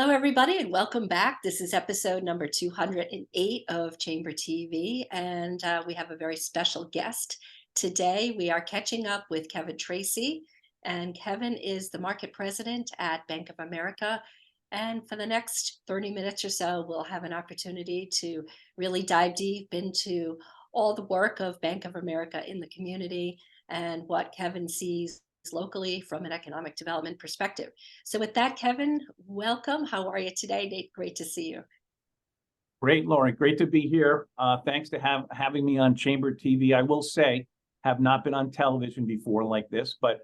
Hello, everybody, and welcome back. This is episode number 208 of Chamber TV, and we have a very special guest today. We are catching up with Kevin Tracy, and Kevin is the market president at Bank of America. And for the next 30 minutes or so, we'll have an opportunity to really dive deep into all the work of Bank of America in the community and what Kevin sees locally from an economic development perspective. So with that, Kevin, welcome. How are you today? Nate, great to see you. Great, Lauren. Great to be here. Thanks to having me on Chamber TV. I will say, have not been on television before like this, but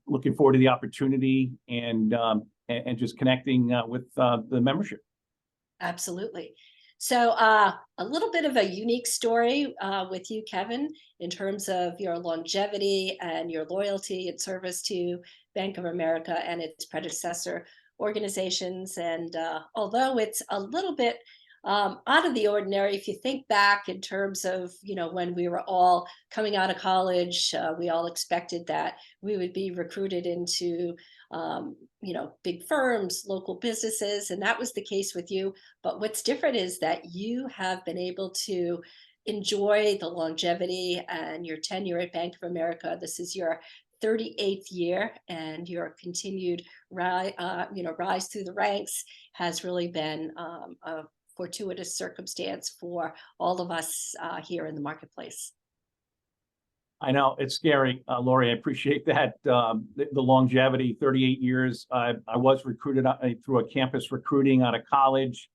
looking forward to the opportunity and just connecting with the membership. Absolutely. So a little bit of a unique story with you, Kevin, in terms of your longevity and your loyalty and service to Bank of America and its predecessor organizations. And although it's a little bit out of the ordinary, if you think back in terms of, when we were all coming out of college, we all expected that we would be recruited into big firms, local businesses, and that was the case with you. But what's different is that you have been able to enjoy the longevity and your tenure at Bank of America. This is your 38th year, and your continued rise through the ranks has really been a fortuitous circumstance for all of us here in the marketplace. I know it's scary, Lori. I appreciate that. The longevity, 38 years. I was recruited through a campus recruiting out of college.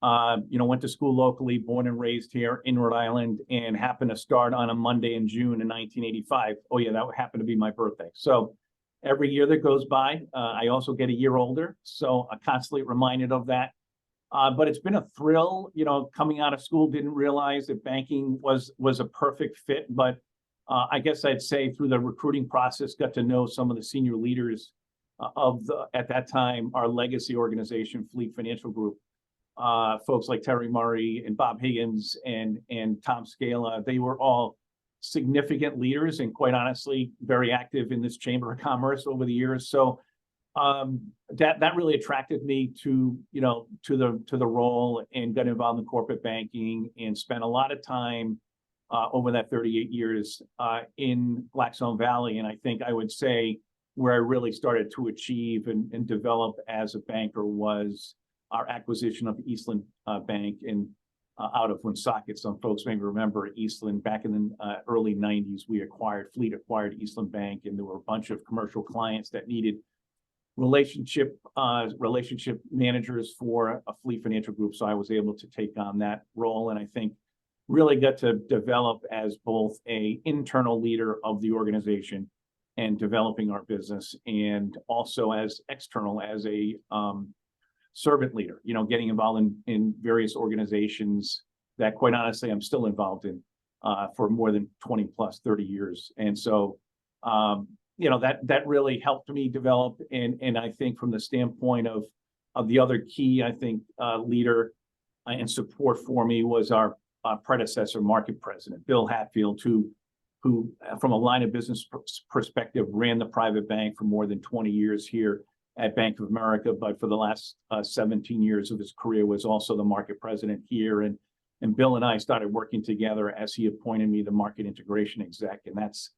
Went to school locally, born and raised here in Rhode Island, and happened to start on a Monday in June in 1985. Oh yeah, that happened to be my birthday. So every year that goes by, I also get a year older. So I'm constantly reminded of that. But it's been a thrill. Coming out of school, didn't realize that banking was a perfect fit, but I guess I'd say through the recruiting process, got to know some of the senior leaders at that time, our legacy organization, Fleet Financial Group. Folks like Terry Murray and Bob Higgins and Tom Scala. They were all significant leaders and, quite honestly, very active in this Chamber of Commerce over the years. So that really attracted me to the role, and got involved in corporate banking and spent a lot of time over that 38 years in Blackstone Valley. And I think I would say where I really started to achieve and develop as a banker was our acquisition of Eastland Bank out of Woonsocket. Some folks may remember Eastland back in the early 90s. Fleet acquired Eastland Bank, and there were a bunch of commercial clients that needed relationship managers for a Fleet Financial Group. So I was able to take on that role, and I think really got to develop as both a internal leader of the organization and developing our business, and also as external, as a servant leader, getting involved in various organizations that, quite honestly, I'm still involved in for more than 20 plus 30 years. And so that really helped me develop. And I think from the standpoint of the other key, I think leader and support for me was our predecessor market president, Bill Hatfield, who from a line of business perspective ran the private bank for more than 20 years here at Bank of America, but for the last 17 years of his career was also the market president here. And Bill and I started working together as he appointed me the market integration exec. And that's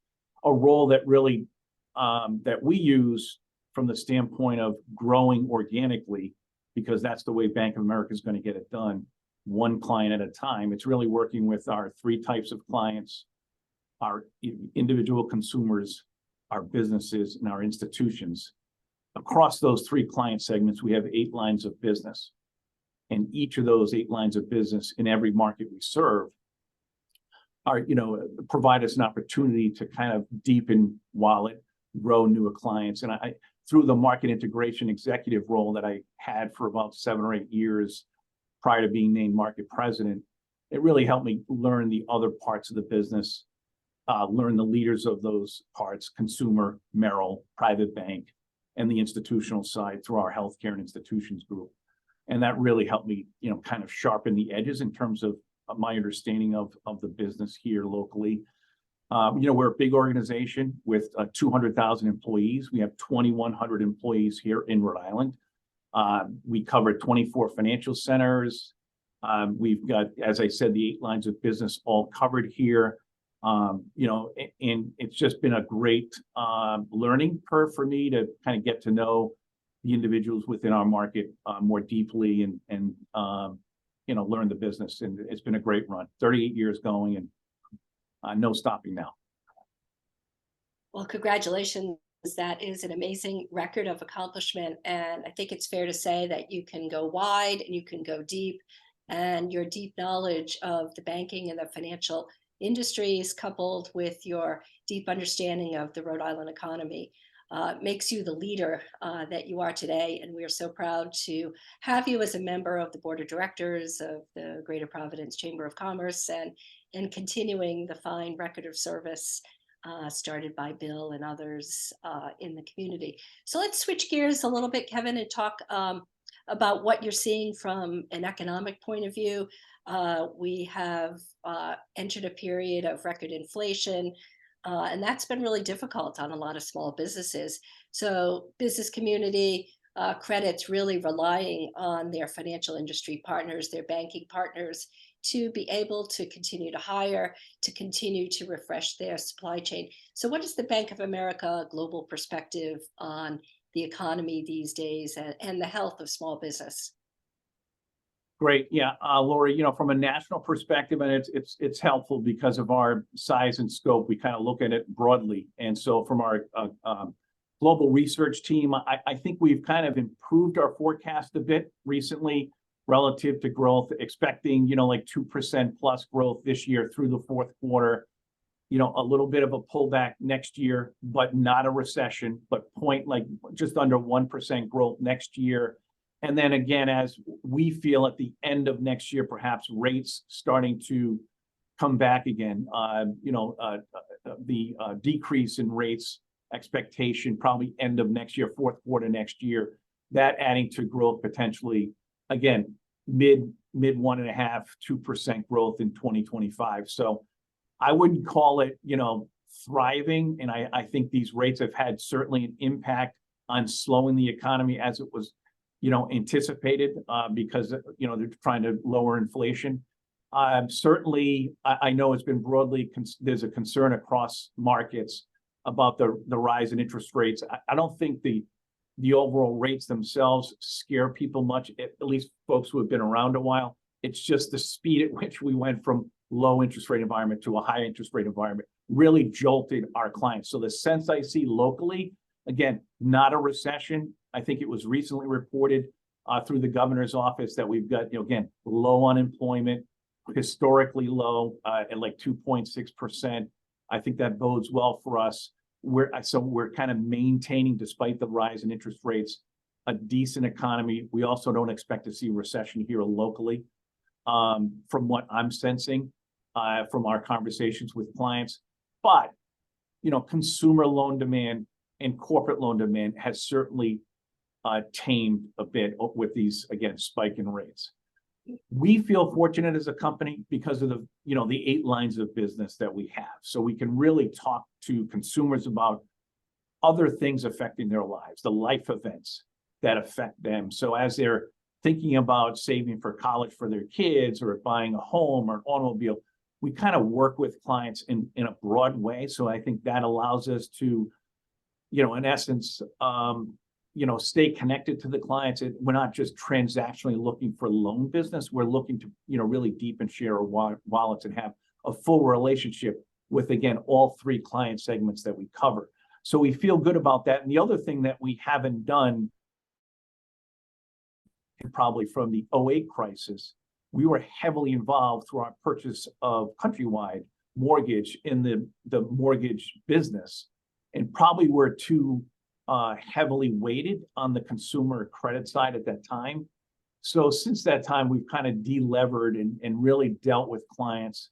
a role that really that we use from the standpoint of growing organically, because that's the way Bank of America is going to get it done, one client at a time. It's really working with our three types of clients: our individual consumers, our businesses, and our institutions. Across those three client segments, we have 8 lines of business. And each of those 8 lines of business in every market we serve provide us an opportunity to kind of deepen wallet, grow newer clients. And I, through the market integration executive role that I had for about 7 or 8 years prior to being named market president, it really helped me learn the other parts of the business, learn the leaders of those parts: consumer, Merrill, private bank, and the institutional side through our healthcare and institutions group. And that really helped me, kind of sharpen the edges in terms of my understanding of the business here locally. We're a big organization with 200,000 employees. We have 2,100 employees here in Rhode Island. We cover 24 financial centers. We've got, as I said, the 8 lines of business all covered here. And it's just been a great learning curve for me to kind of get to know the individuals within our market more deeply and learn the business. And it's been a great run, 38 years going, and no stopping now. Well, congratulations. That is an amazing record of accomplishment. And I think it's fair to say that you can go wide and you can go deep. And your deep knowledge of the banking and the financial industries, coupled with your deep understanding of the Rhode Island economy, makes you the leader that you are today. And we are so proud to have you as a member of the board of directors of the Greater Providence Chamber of Commerce, and continuing the fine record of service started by Bill and others in the community. So let's switch gears a little bit, Kevin, and talk about what you're seeing from an economic point of view. We have entered a period of record inflation, and that's been really difficult on a lot of small businesses. So business community credit's really relying on their financial industry partners, their banking partners, to be able to continue to hire, to continue to refresh their supply chain. So what is the Bank of America global perspective on the economy these days and the health of small business? Great. Yeah, Lori, from a national perspective, and it's helpful because of our size and scope, we kind of look at it broadly. And so from our global research team, I think we've kind of improved our forecast a bit recently relative to growth, expecting, like 2% plus growth this year through the fourth quarter, a little bit of a pullback next year, but not a recession, but just under 1% growth next year. And then again, as we feel at the end of next year, perhaps rates starting to come back again, the decrease in rates expectation, probably end of next year, fourth quarter next year, that adding to growth potentially, again, mid 1.5%, 2% growth in 2025. So I wouldn't call it, thriving. And I think these rates have had certainly an impact on slowing the economy as it was, anticipated because, they're trying to lower inflation. Certainly, I know it's been broadly, there's a concern across markets about the rise in interest rates. I don't think the overall rates themselves scare people much, at least folks who have been around a while. It's just the speed at which we went from low interest rate environment to a high interest rate environment really jolted our clients. So the sense I see locally, again, not a recession. I think it was recently reported through the governor's office that we've got, again, low unemployment, historically low at like 2.6%. I think that bodes well for us. We're kind of maintaining, despite the rise in interest rates, a decent economy. We also don't expect to see recession here locally, from what I'm sensing from our conversations with clients. But consumer loan demand and corporate loan demand has certainly tamed a bit with these, again, spike in rates. We feel fortunate as a company because of the 8 lines of business that we have. So we can really talk to consumers about other things affecting their lives, the life events that affect them. So as they're thinking about saving for college for their kids or buying a home or an automobile, we kind of work with clients in a broad way. So I think that allows us to, in essence, stay connected to the clients. We're not just transactionally looking for loan business. We're looking to, really deepen share our wallets and have a full relationship with, again, all 3 client segments that we cover. So we feel good about that. And the other thing that we haven't done, and probably from the 2008 crisis, we were heavily involved through our purchase of Countrywide Mortgage in the mortgage business, and probably were too heavily weighted on the consumer credit side at that time. So since that time, we've kind of delevered and really dealt with clients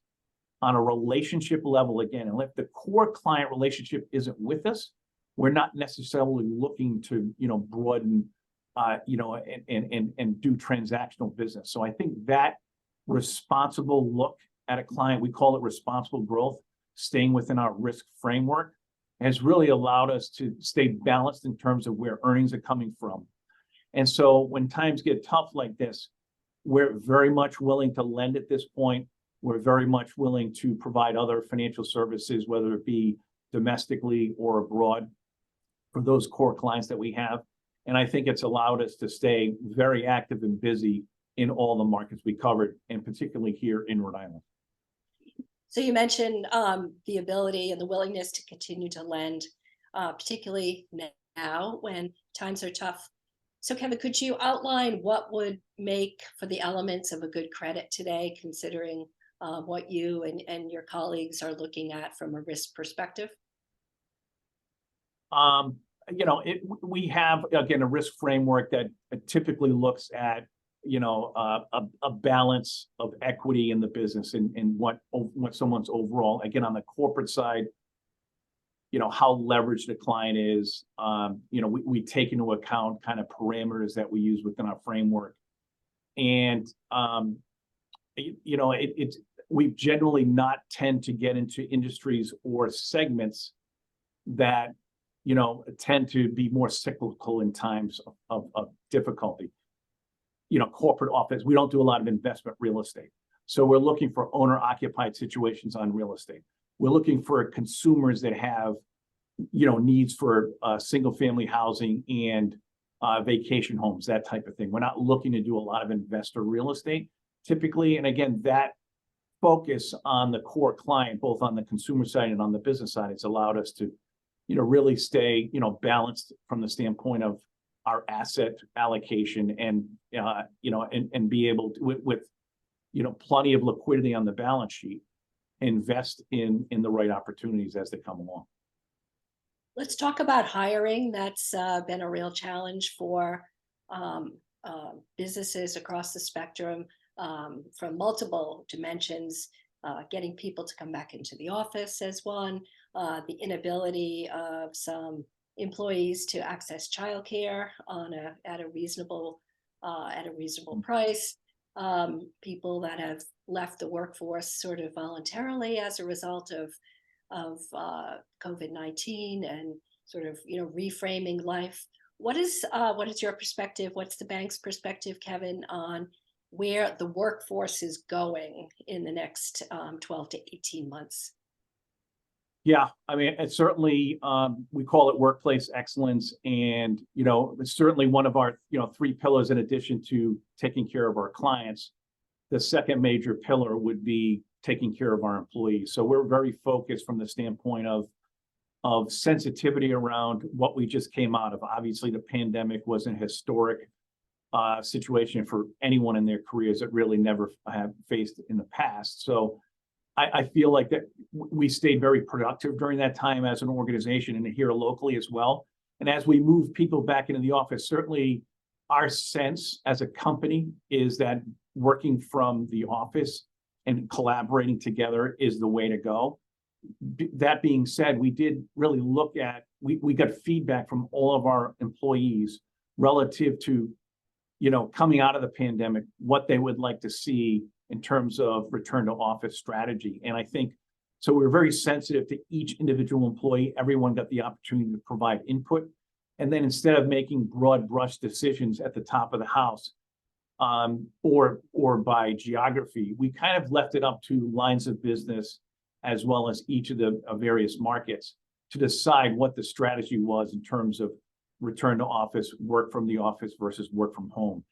on a relationship level again. And if the core client relationship isn't with us, we're not necessarily looking to, broaden, and do transactional business. So I think that responsible look at a client, we call it responsible growth, staying within our risk framework, has really allowed us to stay balanced in terms of where earnings are coming from. And so when times get tough like this, we're very much willing to lend at this point. We're very much willing to provide other financial services, whether it be domestically or abroad, for those core clients that we have. And I think it's allowed us to stay very active and busy in all the markets we covered, and particularly here in Rhode Island. So you mentioned the ability and the willingness to continue to lend, particularly now when times are tough. So Kevin, could you outline what would make for the elements of a good credit today, considering what you and your colleagues are looking at from a risk perspective? We have, again, a risk framework that typically looks at, a balance of equity in the business and what someone's overall, again, on the corporate side, how leveraged the client is. We take into account kind of parameters that we use within our framework. And, we generally not tend to get into industries or segments that, tend to be more cyclical in times of difficulty. Corporate office, we don't do a lot of investment real estate. So we're looking for owner occupied situations on real estate. We're looking for consumers that have, needs for single family housing and vacation homes, that type of thing. We're not looking to do a lot of investor real estate typically. And again, that focus on the core client, both on the consumer side and on the business side, has allowed us to, really stay, balanced from the standpoint of our asset allocation and, and be able to, with plenty of liquidity on the balance sheet, invest in the right opportunities as they come along. Let's talk about hiring. That's been a real challenge for businesses across the spectrum, from multiple dimensions. Getting people to come back into the office as one, the inability of some employees to access childcare at a reasonable price. People that have left the workforce sort of voluntarily as a result of COVID-19 and sort of reframing life. What is your perspective? What's the bank's perspective, Kevin, on where the workforce is going in the next 12 to 18 months? Yeah, I mean, it's certainly, we call it workplace excellence. And, it's certainly one of our, 3 pillars in addition to taking care of our clients. The second major pillar would be taking care of our employees. So we're very focused from the standpoint of sensitivity around what we just came out of. Obviously, the pandemic was an historic situation for anyone in their careers that really never have faced in the past. So I feel like that we stayed very productive during that time as an organization and here locally as well. And as we move people back into the office, certainly our sense as a company is that working from the office and collaborating together is the way to go. That being said, we did really look at, we got feedback from all of our employees relative to, coming out of the pandemic, what they would like to see in terms of return to office strategy. And I think, so we're very sensitive to each individual employee. Everyone got the opportunity to provide input. And then instead of making broad brush decisions at the top of the house, or by geography, we kind of left it up to lines of business as well as each of the various markets to decide what the strategy was in terms of return to office, work from the office versus work from home.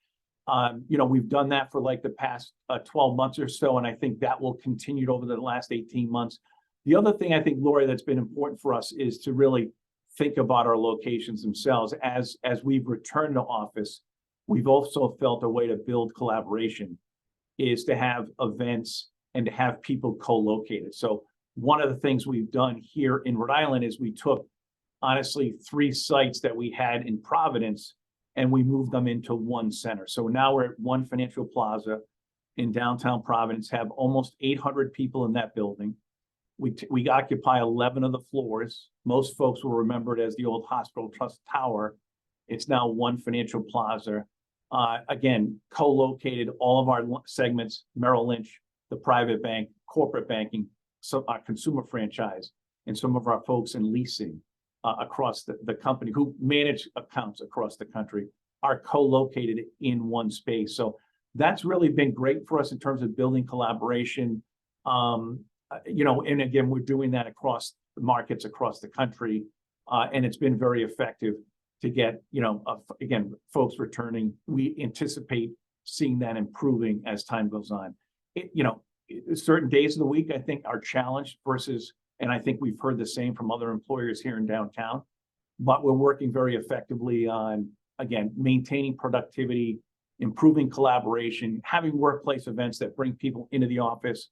We've done that for like the past 12 months or so, and I think that will continue over the last 18 months. The other thing I think, Laurie, that's been important for us is to really think about our locations themselves. As we've returned to office, we've also felt a way to build collaboration is to have events and to have people co-located. So one of the things we've done here in Rhode Island is we took, honestly, 3 sites that we had in Providence and we moved them into one center. So now we're at One Financial Plaza in downtown Providence, have almost 800 people in that building. We occupy 11 of the floors. Most folks will remember it as the old Hospital Trust Tower. It's now One Financial Plaza. Again, co-located all of our segments, Merrill Lynch, the private bank, corporate banking, so our consumer franchise, and some of our folks in leasing across the company who manage accounts across the country. are co-located in one space. So that's really been great for us in terms of building collaboration. And again, we're doing that across the markets across the country, and it's been very effective to get, again, folks returning. We anticipate seeing that improving as time goes on. Certain days of the week, I think, are challenged versus, and I think we've heard the same from other employers here in downtown, but we're working very effectively on, again, maintaining productivity, improving collaboration, having workplace events that bring people into the office,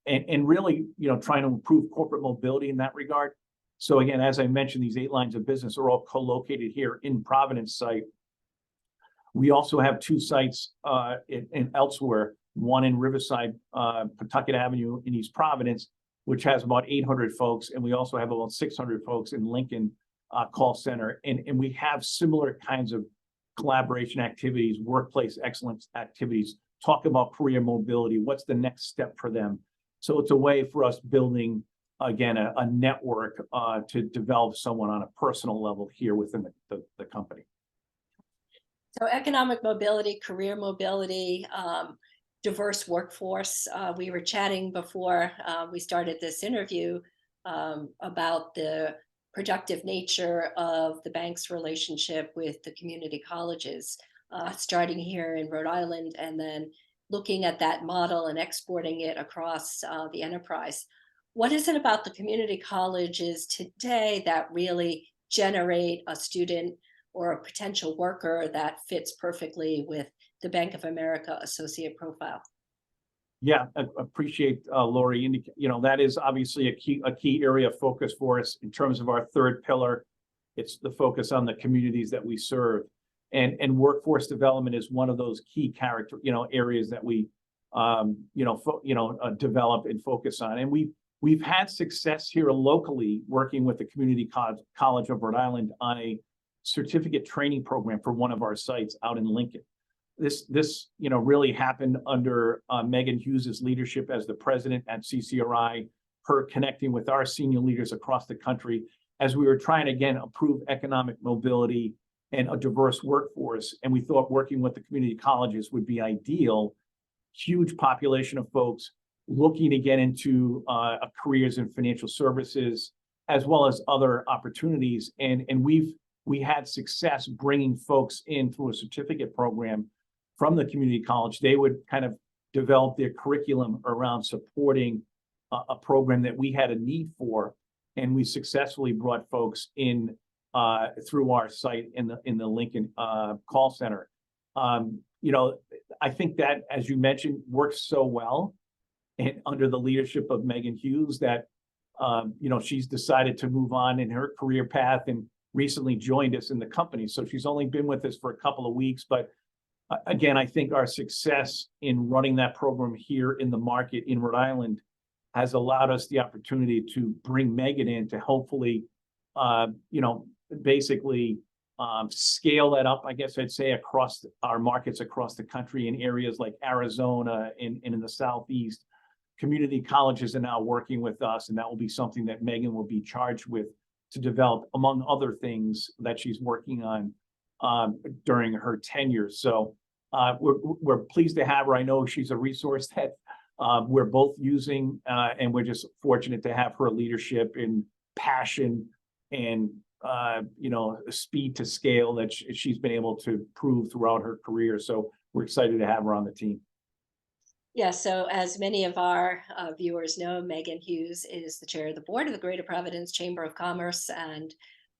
and really, trying to improve corporate mobility in that regard. So again, as I mentioned, these 8 lines of business are all co-located here in Providence site. We also have 2 sites in elsewhere, one in Riverside, Pawtucket Avenue in East Providence, which has about 800 folks, and we also have about 600 folks in Lincoln call center. And we have similar kinds of collaboration activities, workplace excellence activities, talk about career mobility, what's the next step for them. So it's a way for us building, again, a network to develop someone on a personal level here within the company. So economic mobility, career mobility, diverse workforce. We were chatting before we started this interview about the productive nature of the bank's relationship with the community colleges, starting here in Rhode Island and then looking at that model and exporting it across the enterprise. What is it about the community colleges today that really generate a student or a potential worker that fits perfectly with the Bank of America associate profile? Yeah, I appreciate Laurie. That is obviously a key area of focus for us in terms of our 3rd pillar. It's the focus on the communities that we serve, and workforce development is one of those key areas that we develop and focus on. And we've had success here locally working with the Community College of Rhode Island on a certificate training program for one of our sites out in Lincoln. This really happened under Megan Hughes's leadership as the president at CCRI, her connecting with our senior leaders across the country as we were trying to, again, improve economic mobility and a diverse workforce. And we thought working with the community colleges would be ideal. Huge population of folks looking to get into careers in financial services, as well as other opportunities. And we had success bringing folks in through a certificate program from the community college. They would kind of develop their curriculum around supporting a program that we had a need for, and we successfully brought folks in through our site in the Lincoln call center. I think that, as you mentioned, works so well, and under the leadership of Megan Hughes, that she's decided to move on in her career path and recently joined us in the company. So she's only been with us for a couple of weeks, but again, I think our success in running that program here in the market in Rhode Island has allowed us the opportunity to bring Megan in to hopefully, basically scale that up, I guess I'd say, across our markets across the country in areas like Arizona and in the Southeast. Community colleges are now working with us, and that will be something that Megan will be charged with to develop, among other things that she's working on during her tenure. So we're pleased to have her. I know she's a resource that we're both using, and we're just fortunate to have her leadership and passion and speed to scale that she's been able to prove throughout her career. So we're excited to have her on the team. Yeah, so as many of our viewers know, Megan Hughes is the chair of the board of the Greater Providence Chamber of Commerce and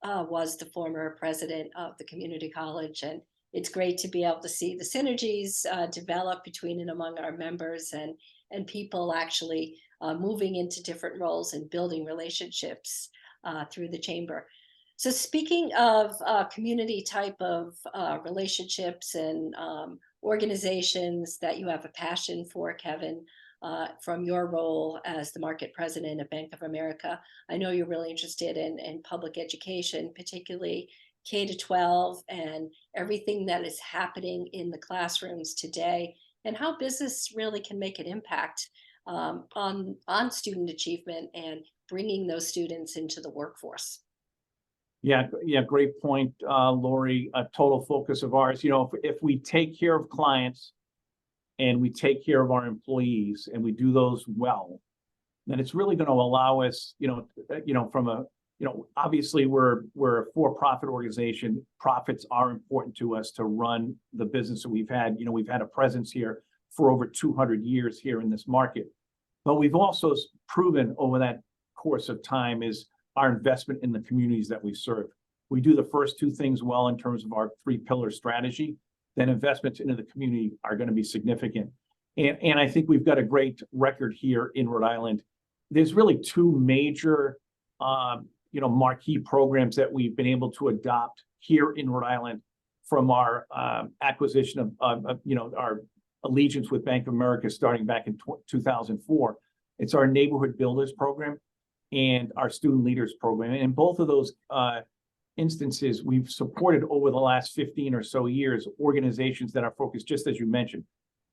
was the former president of the community college. And it's great to be able to see the synergies develop between and among our members and people actually moving into different roles and building relationships through the chamber. So speaking of community type of relationships and organizations that you have a passion for, Kevin, from your role as the market president of Bank of America, I know you're really interested in public education, particularly K-12 and everything that is happening in the classrooms today, and how business really can make an impact on student achievement and bringing those students into the workforce. Yeah, great point, Lori. A total focus of ours. If we take care of clients and we take care of our employees and we do those well, then it's really going to allow us, from a, obviously we're a for-profit organization. Profits are important to us to run the business that we've had. We've had a presence here for over 200 years here in this market, but we've also proven over that course of time is our investment in the communities that we serve. We do the first two things well in terms of our 3-pillar strategy, then investments into the community are going to be significant. And I think we've got a great record here in Rhode Island. There's really two major, marquee programs that we've been able to adopt here in Rhode Island from our acquisition of our allegiance with Bank of America starting back in 2004. It's our Neighborhood Builders program and our Student Leaders program. And in both of those instances, we've supported over the last 15 or so years organizations that are focused, just as you mentioned,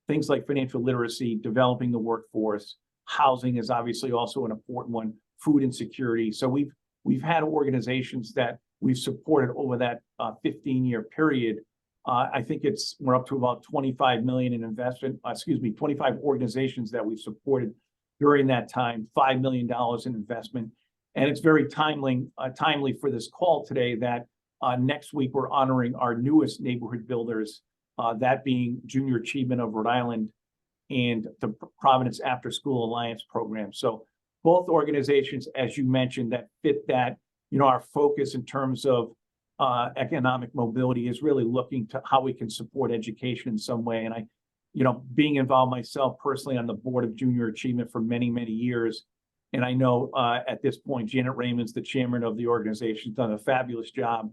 things like financial literacy, developing the workforce. Housing is obviously also an important one, food insecurity. So we've had organizations that we've supported over that 15-year period. I think we're up to about 25 million in investment, 25 organizations that we've supported during that time, $5 million in investment. And it's very timely for this call today that next week we're honoring our newest neighborhood builders, that being Junior Achievement of Rhode Island and the Providence After School Alliance program. So both organizations, as you mentioned, that fit that, our focus in terms of economic mobility is really looking to how we can support education in some way. And being involved myself personally on the board of Junior Achievement for many, many years. And I know at this point, Janet Raymond's the chairman of the organization, done a fabulous job,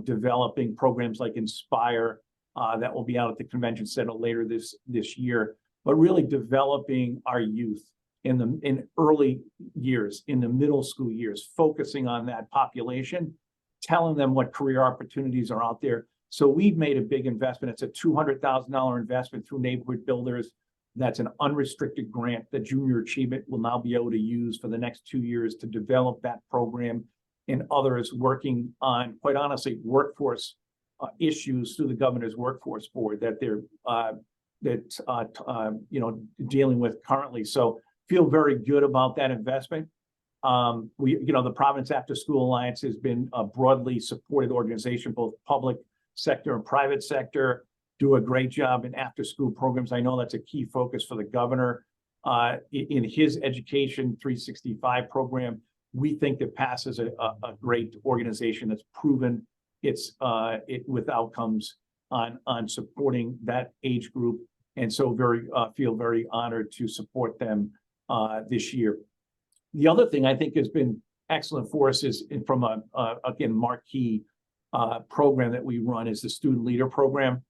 developing programs like Inspire that will be out at the convention center later this year, but really developing our youth in early years, in the middle school years, focusing on that population, telling them what career opportunities are out there. So we've made a big investment. It's a $200,000 investment through Neighborhood Builders. That's an unrestricted grant that Junior Achievement will now be able to use for the next 2 years to develop that program, and others working on, quite honestly, workforce issues through the governor's workforce board that they're dealing with currently. So feel very good about that investment. The Providence After School Alliance has been a broadly supported organization, both public sector and private sector, do a great job in after school programs. I know that's a key focus for the governor in his Education 365 program. We think that PASS is a great organization that's proven with outcomes on supporting that age group. And so feel very honored to support them this year. The other thing I think has been excellent for us is from again, marquee program that we run is the Student Leader program.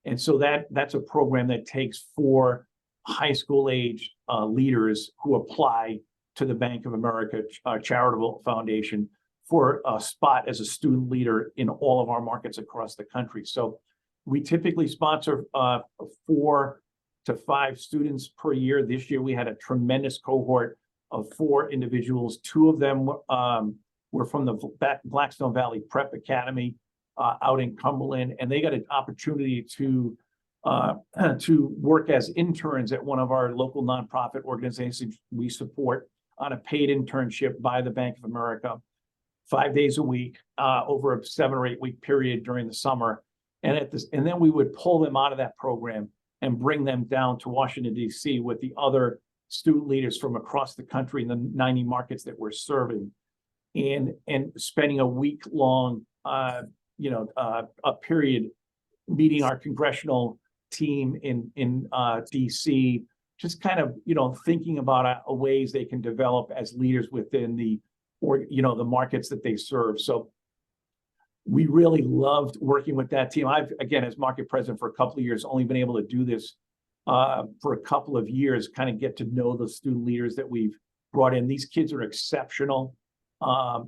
And so that's a program that takes 4 high school age leaders who apply to the Bank of America Charitable Foundation for a spot as a student leader in all of our markets across the country. So we typically sponsor 4 to 5 students per year. This year we had a tremendous cohort of 4 individuals. 2 of them were from the Blackstone Valley Prep Academy out in Cumberland, and they got an opportunity to work as interns at one of our local nonprofit organizations we support on a paid internship by the Bank of America, 5 days a week over a 7 or 8 week period during the summer. And then we would pull them out of that program and bring them down to Washington, D.C. with the other student leaders from across the country in the 90 markets that we're serving, and spending a week-long a period meeting our congressional team in DC, just kind of thinking about ways they can develop as leaders within the markets that they serve. So we really loved working with that team. I've, again, as market president for a couple of years, only been able to do this for a couple of years, kind of get to know the student leaders that we've brought in. These kids are exceptional.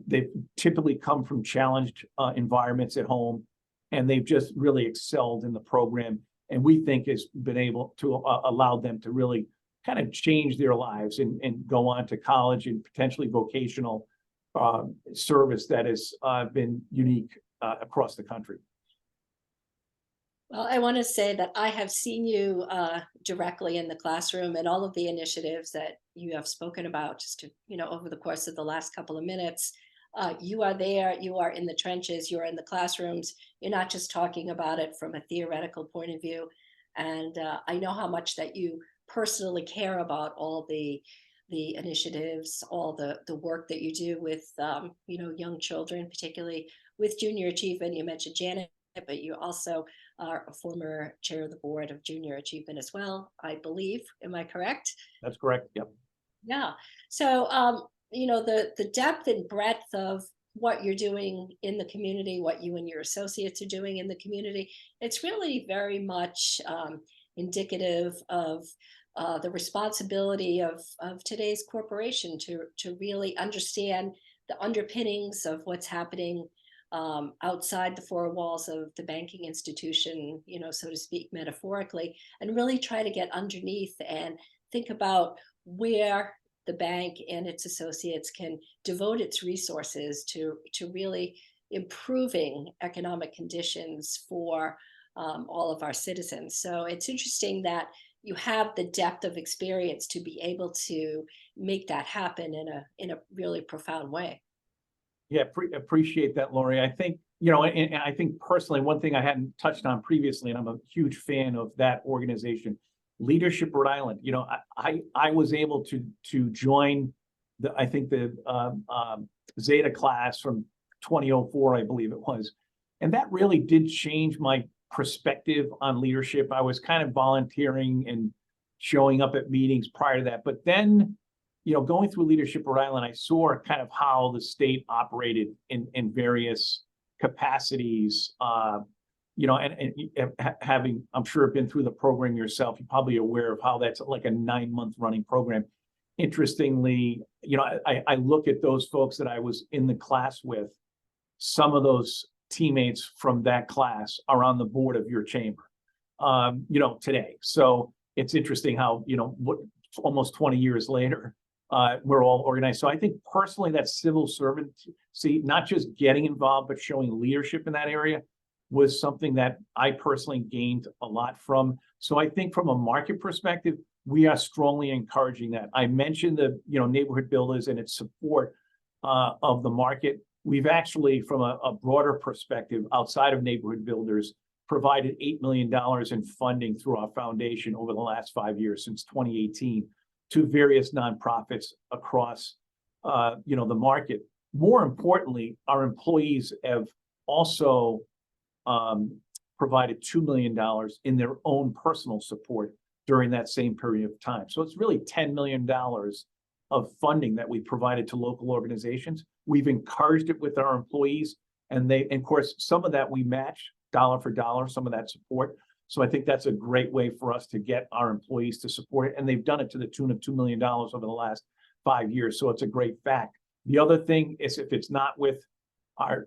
They've typically come from challenged environments at home, and they've just really excelled in the program. And we think has been able to allow them to really kind of change their lives and go on to college and potentially vocational service that has been unique across the country. Well, I want to say that I have seen you directly in the classroom, and all of the initiatives that you have spoken about just to, over the course of the last couple of minutes. You are there, you are in the trenches, you're in the classrooms. You're not just talking about it from a theoretical point of view. And I know how much that you personally care about all the initiatives, all the work that you do with young children, particularly with junior achievement. You mentioned Janet, but you also are a former chair of the board of junior achievement as well, I believe. Am I correct? That's correct. Yep. Yeah. So the depth and breadth of what you're doing in the community, what you and your associates are doing in the community, it's really very much indicative of the responsibility of today's corporation to really understand the underpinnings of what's happening outside the four walls of the banking institution, so to speak, metaphorically, and really try to get underneath and think about where the bank and its associates can devote its resources to really improving economic conditions for all of our citizens. So it's interesting that you have the depth of experience to be able to make that happen in a really profound way. Yeah, appreciate that, Laurie. I think, and I think personally, one thing I hadn't touched on previously, and I'm a huge fan of that organization, Leadership Rhode Island. I was able to join the Zeta class from 2004, I believe it was. And that really did change my perspective on leadership. I was kind of volunteering and showing up at meetings prior to that. But then, going through Leadership Rhode Island, I saw kind of how the state operated in various capacities. And having, I'm sure, been through the program yourself, you're probably aware of how that's like a 9-month running program. Interestingly, I look at those folks that I was in the class with. Some of those teammates from that class are on the board of your chamber, today. So it's interesting how, almost 20 years later, we're all organized. So I think personally that civil servant, not just getting involved, but showing leadership in that area was something that I personally gained a lot from. So I think from a market perspective, we are strongly encouraging that. I mentioned the, neighborhood builders and its support of the market. We've actually, from a broader perspective, outside of neighborhood builders, provided $8 million in funding through our foundation over the last 5 years, since 2018, to various nonprofits across, the market. More importantly, our employees have also provided $2 million in their own personal support during that same period of time. So it's really $10 million of funding that we provided to local organizations. We've encouraged it with our employees, and of course, some of that we match dollar for dollar, some of that support. So I think that's a great way for us to get our employees to support it. And they've done it to the tune of $2 million over the last 5 years. So it's a great fact. The other thing is, if it's not with our,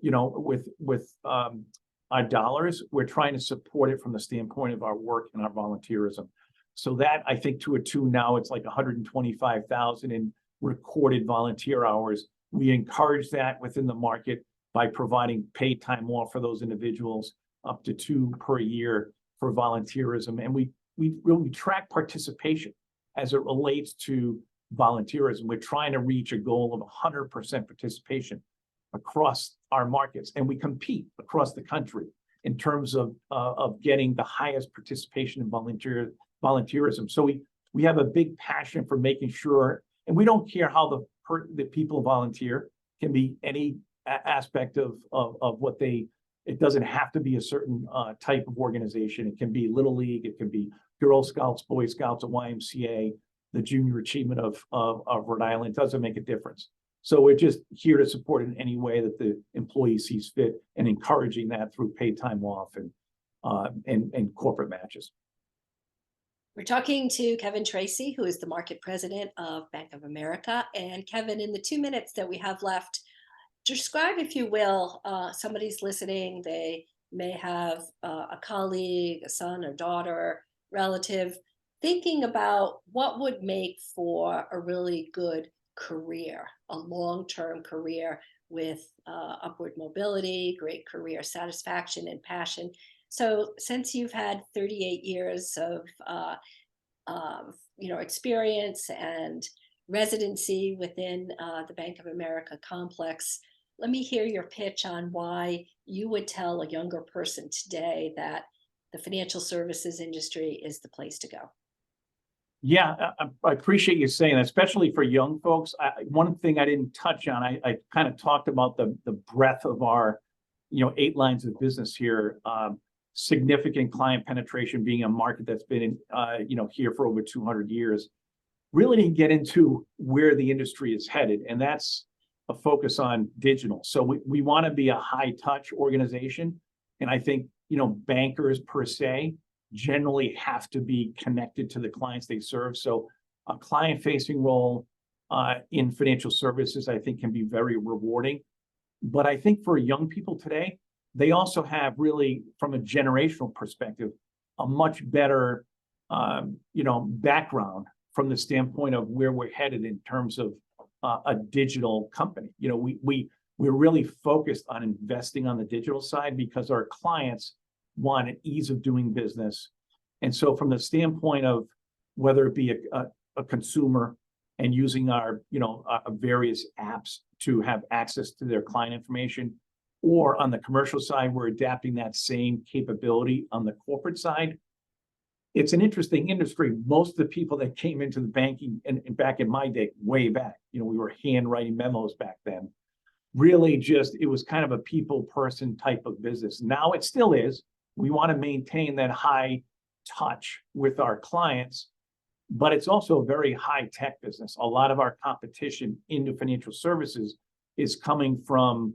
our dollars, we're trying to support it from the standpoint of our work and our volunteerism. So that, I think, to a tune now, it's like 125,000 in recorded volunteer hours. We encourage that within the market by providing paid time off for those individuals, up to 2 per year for volunteerism. And we really track participation as it relates to volunteerism. We're trying to reach a goal of 100% participation across our markets, and we compete across the country in terms of getting the highest participation in volunteerism. So we have a big passion for making sure, and we don't care how the people volunteer. Can be any aspect of what it doesn't have to be a certain type of organization. It can be Little League, it can be Girl Scouts, Boy Scouts, a YMCA, the Junior Achievement of Rhode Island. It doesn't make a difference. So we're just here to support in any way that the employee sees fit, and encouraging that through paid time off and corporate matches. We're talking to Kevin Tracy, who is the market president of Bank of America. And Kevin, in the 2 minutes that we have left, describe, if you will, somebody's listening, they may have a colleague, a son or daughter, relative, thinking about what would make for a really good career, a long-term career with upward mobility, great career satisfaction and passion. So since you've had 38 years of experience and residency within the Bank of America complex, let me hear your pitch on why you would tell a younger person today that the financial services industry is the place to go. Yeah, I appreciate you saying that, especially for young folks. One thing I didn't touch on, I kind of talked about the breadth of our, 8 lines of business here. Significant client penetration, being a market that's been, here for over 200 years. Really didn't get into where the industry is headed, and that's a focus on digital. So we want to be a high touch organization, and I think bankers per se generally have to be connected to the clients they serve. So a client-facing role in financial services, I think, can be very rewarding. But I think for young people today, they also have really, from a generational perspective, a much better, background from the standpoint of where we're headed in terms of a digital company. We're really focused on investing on the digital side because our clients want an ease of doing business. And so from the standpoint of whether it be a consumer and using our, various apps to have access to their client information, or on the commercial side, we're adapting that same capability on the corporate side. It's an interesting industry. Most of the people that came into the banking and back in my day, way back, we were handwriting memos back then. Really it was kind of a people person type of business. Now it still is. We want to maintain that high touch with our clients, but it's also a very high tech business. A lot of our competition into financial services is coming from,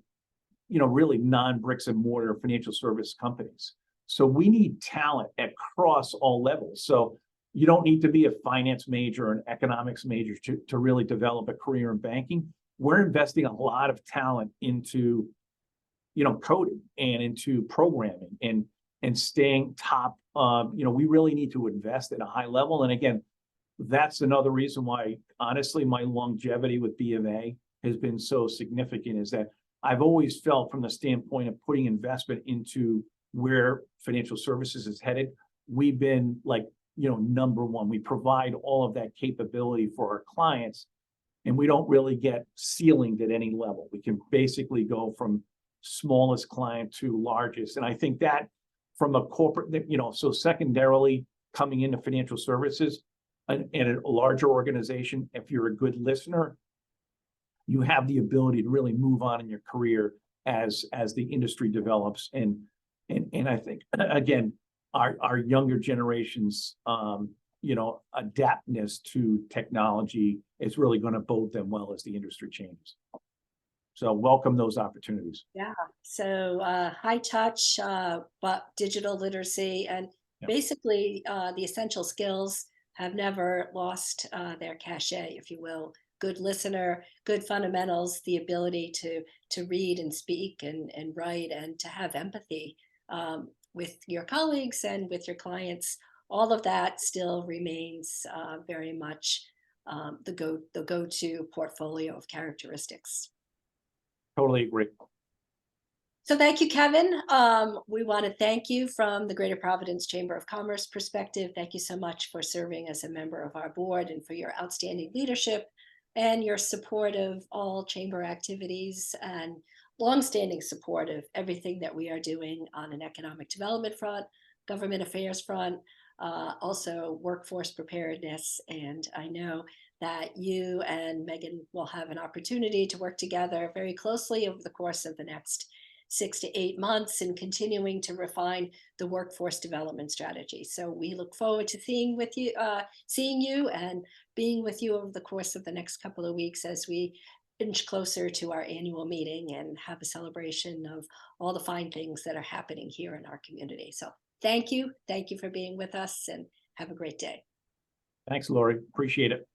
really non-bricks and mortar financial service companies. So we need talent across all levels. So you don't need to be a finance major or an economics major to really develop a career in banking. We're investing a lot of talent into, coding and into programming and staying top. We really need to invest at a high level. And again, that's another reason why, honestly, my longevity with B of A has been so significant, is that I've always felt, from the standpoint of putting investment into where financial services is headed, we've been number one. We provide all of that capability for our clients, and we don't really get ceilinged at any level. We can basically go from smallest client to largest. And I think that from a corporate, so secondarily coming into financial services and a larger organization, if you're a good listener, you have the ability to really move on in your career as the industry develops. And I think, again, our younger generations, adaptness to technology is really going to bode them well as the industry changes. So welcome those opportunities. Yeah. So high touch, but digital literacy, and basically the essential skills have never lost their cachet, if you will. Good listener, good fundamentals, the ability to read and speak and write, and to have empathy with your colleagues and with your clients. All of that still remains very much the go-to portfolio of characteristics. Totally agree. So thank you, Kevin. We want to thank you from the Greater Providence Chamber of Commerce perspective. Thank you so much for serving as a member of our board and for your outstanding leadership and your support of all chamber activities and longstanding support of everything that we are doing on an economic development front, government affairs front, also workforce preparedness. And I know that you and Megan will have an opportunity to work together very closely over the course of the next 6 to 8 months in continuing to refine the workforce development strategy. So we look forward to seeing you and being with you over the course of the next couple of weeks as we inch closer to our annual meeting and have a celebration of all the fine things that are happening here in our community. So thank you. Thank you for being with us, and have a great day. Thanks, Laurie. Appreciate it.